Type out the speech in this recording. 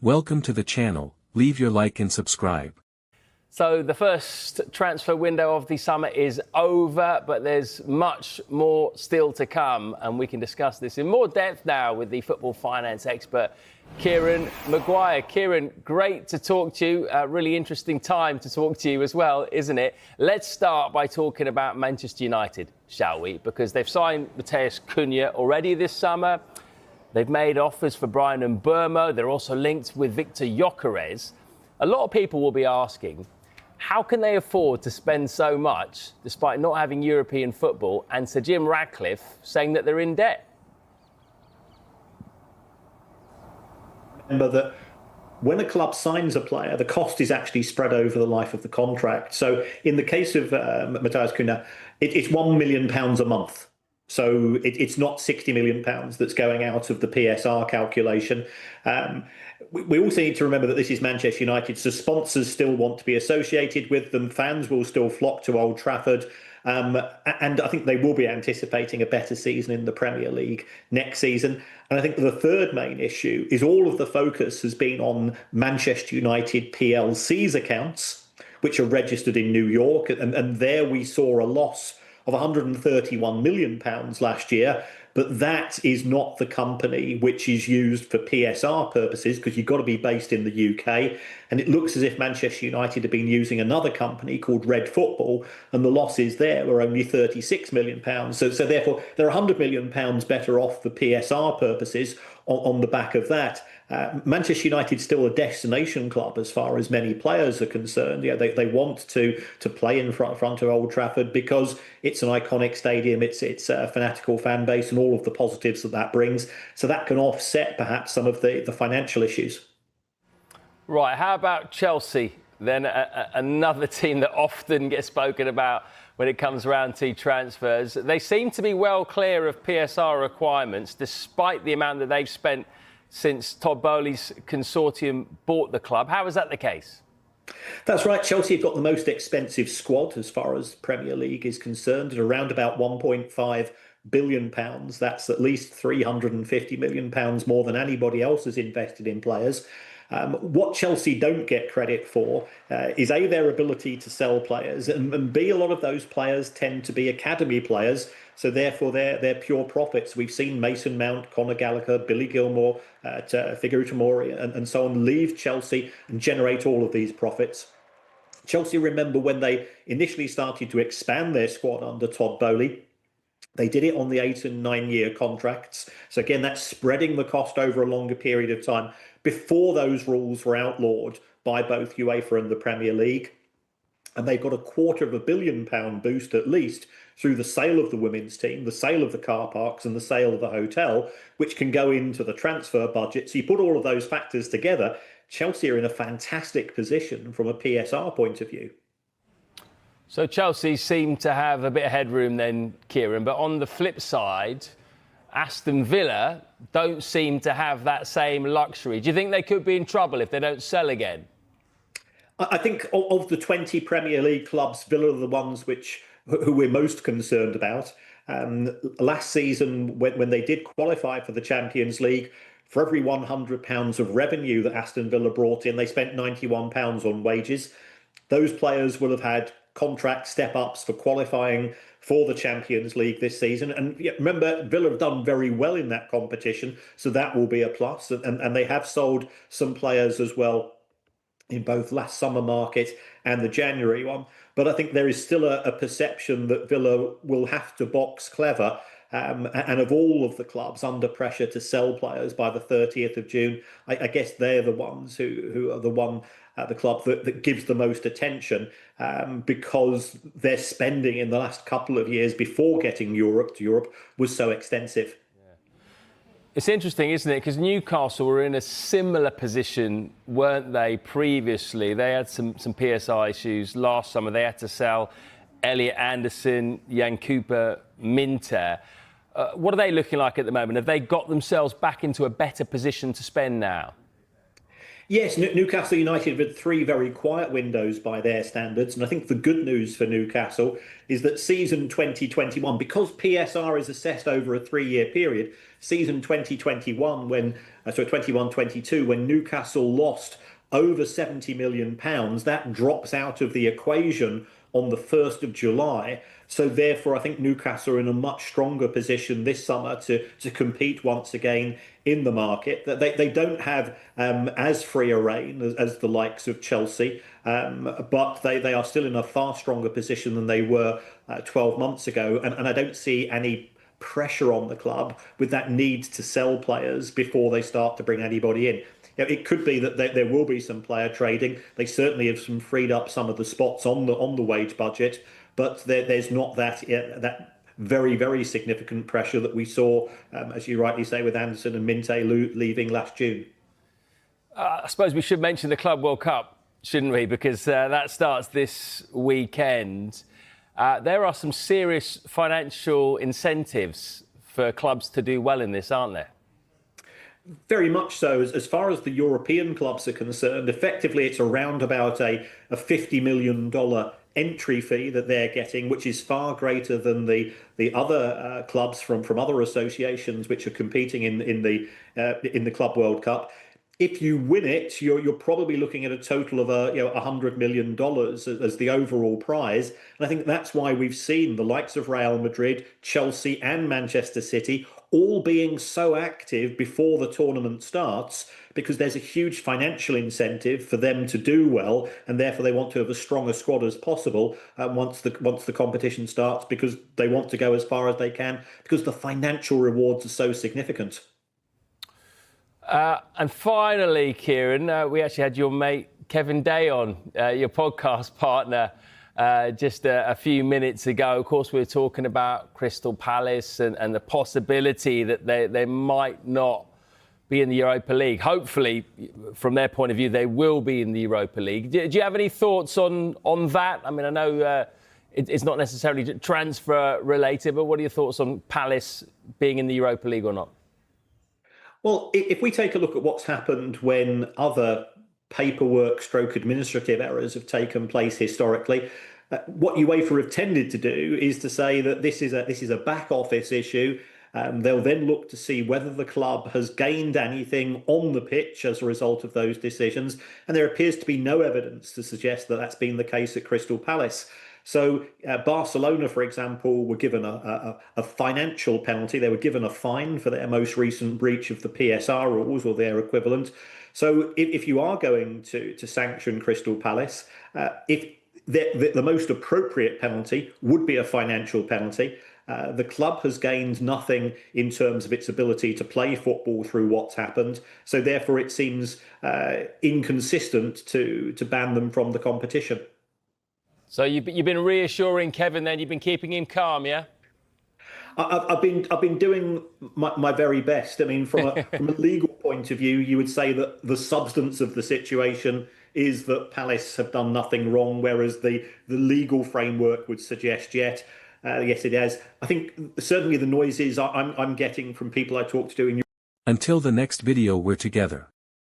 Welcome to the channel, leave your like and subscribe. So the first transfer window of the summer is over, but there's much more still to come, and we can discuss this in more depth now with the football finance expert, Kieran Maguire. Kieran, great to talk to you. A really interesting time to talk to you as well, isn't it? Let's start by talking about Manchester United, shall we? Because they've signed Matheus Cunha already this summer. They've made offers for Bryan Mbeumo. They're also linked with Victor Gyökeres. A lot of people will be asking, how can they afford to spend so much despite not having European football, and Sir Jim Ratcliffe saying that they're in debt? Remember that when a club signs a player, the cost is actually spread over the life of the contract. So in the case of Matheus Cunha, it's £1 million a month. So it's not £60 million that's going out of the PSR calculation. We also need to remember that this is Manchester United, so sponsors still want to be associated with them. Fans will still flock to Old Trafford. And I think they will be anticipating a better season in the Premier League next season. And I think the third main issue is all of the focus has been on Manchester United PLC's accounts, which are registered in New York. And there we saw a loss of £131 million last year. But that is not the company which is used for PSR purposes, because you've got to be based in the UK. And it looks as if Manchester United have been using another company called Red Football, and the losses there were only £36 million. So therefore, they're £100 million better off for PSR purposes on the back of that. Manchester United's still a destination club as far as many players are concerned. Yeah, they want to play in front of Old Trafford because it's an iconic stadium, it's a fanatical fan base, and all of the positives that brings. So that can offset perhaps some of the financial issues. Right, how about Chelsea then? Another team that often gets spoken about when it comes around to transfers. They seem to be well clear of PSR requirements, despite the amount that they've spent since Todd Boehly's consortium bought the club. How is that the case? That's right. Chelsea have got the most expensive squad as far as Premier League is concerned, at around about £1.5 billion. That's at least £350 million more than anybody else has invested in players. What Chelsea don't get credit for is A, their ability to sell players, and B, a lot of those players tend to be academy players, so therefore they're pure profits. We've seen Mason Mount, Conor Gallagher, Billy Gilmore, Fikayo Tomori and so on leave Chelsea and generate all of these profits. Chelsea, remember when they initially started to expand their squad under Todd Boehly, they did it on the 8 and 9 year contracts. So again, that's spreading the cost over a longer period of time before those rules were outlawed by both UEFA and the Premier League. And they got a £250 million boost at least through the sale of the women's team, the sale of the car parks and the sale of the hotel, which can go into the transfer budget. So you put all of those factors together, Chelsea are in a fantastic position from a PSR point of view. So Chelsea seem to have a bit of headroom then, Kieran, but on the flip side, Aston Villa don't seem to have that same luxury. Do you think they could be in trouble if they don't sell again? I think of the 20 Premier League clubs, Villa are the ones who we're most concerned about. Last season, when they did qualify for the Champions League, for every £100 of revenue that Aston Villa brought in, they spent £91 on wages. Those players will have had contract step-ups for qualifying for the Champions League this season. And remember, Villa have done very well in that competition, so that will be a plus. And they have sold some players as well in both last summer market and the January one. But I think there is still a perception that Villa will have to box clever. And of all of the clubs under pressure to sell players by the 30th of June, I guess they're the ones who are the club that gives the most attention because their spending in the last couple of years before getting Europe was so extensive. It's interesting, isn't it? Because Newcastle were in a similar position, weren't they, previously? They had some PSI issues last summer. They had to sell Elliot Anderson, Jan Cooper, Minter. What are they looking like at the moment? Have they got themselves back into a better position to spend now? Yes, Newcastle United had 3 very quiet windows by their standards. And I think the good news for Newcastle is that season 2021, because PSR is assessed over a 3-year period, season 2021, so 21-22, when Newcastle lost over £70 million, that drops out of the equation on the 1st of July. So therefore, I think Newcastle are in a much stronger position this summer to compete once again in the market. They don't have as free a rein as the likes of Chelsea, but they are still in a far stronger position than they were 12 months ago. And I don't see any pressure on the club with that need to sell players before they start to bring anybody in. It could be that there will be some player trading. They certainly have freed up some of the spots on the wage budget, but there's not that very, very significant pressure that we saw, as you rightly say, with Anderson and Minte leaving last June. I suppose we should mention the Club World Cup, shouldn't we? Because that starts this weekend. There are some serious financial incentives for clubs to do well in this, aren't there? Very much so. As far as the European clubs are concerned, effectively it's around about a $50 million entry fee that they're getting, which is far greater than the other clubs from other associations which are competing in the Club World Cup. If you win it, you're probably looking at a total of $100 million as the overall prize. And I think that's why we've seen the likes of Real Madrid, Chelsea and Manchester City all being so active before the tournament starts, because there's a huge financial incentive for them to do well, and therefore they want to have as strong a squad as possible once the competition starts, because they want to go as far as they can, because the financial rewards are so significant. And finally, Kieran, we actually had your mate Kevin Day on, your podcast partner, just a few minutes ago. Of course, we were talking about Crystal Palace and the possibility that they might not be in the Europa League. Hopefully, from their point of view, they will be in the Europa League. Do you have any thoughts on that? I mean, I know it's not necessarily transfer related, but what are your thoughts on Palace being in the Europa League or not? Well, if we take a look at what's happened when other paperwork stroke administrative errors have taken place historically, what UEFA have tended to do is to say that this is a back office issue. They'll then look to see whether the club has gained anything on the pitch as a result of those decisions. And there appears to be no evidence to suggest that that's been the case at Crystal Palace. So Barcelona, for example, were given a financial penalty. They were given a fine for their most recent breach of the PSR rules or their equivalent. So if you are going to sanction Crystal Palace, if the most appropriate penalty would be a financial penalty. The club has gained nothing in terms of its ability to play football through what's happened. So therefore, it seems inconsistent to ban them from the competition. So you've been reassuring Kevin then, you've been keeping him calm, yeah? I've been doing my very best. I mean, from a legal point of view, you would say that the substance of the situation is that Palace have done nothing wrong, whereas the legal framework would suggest yes, it has. I think certainly the noises I'm getting from people I talk to in. Until the next video, we're together.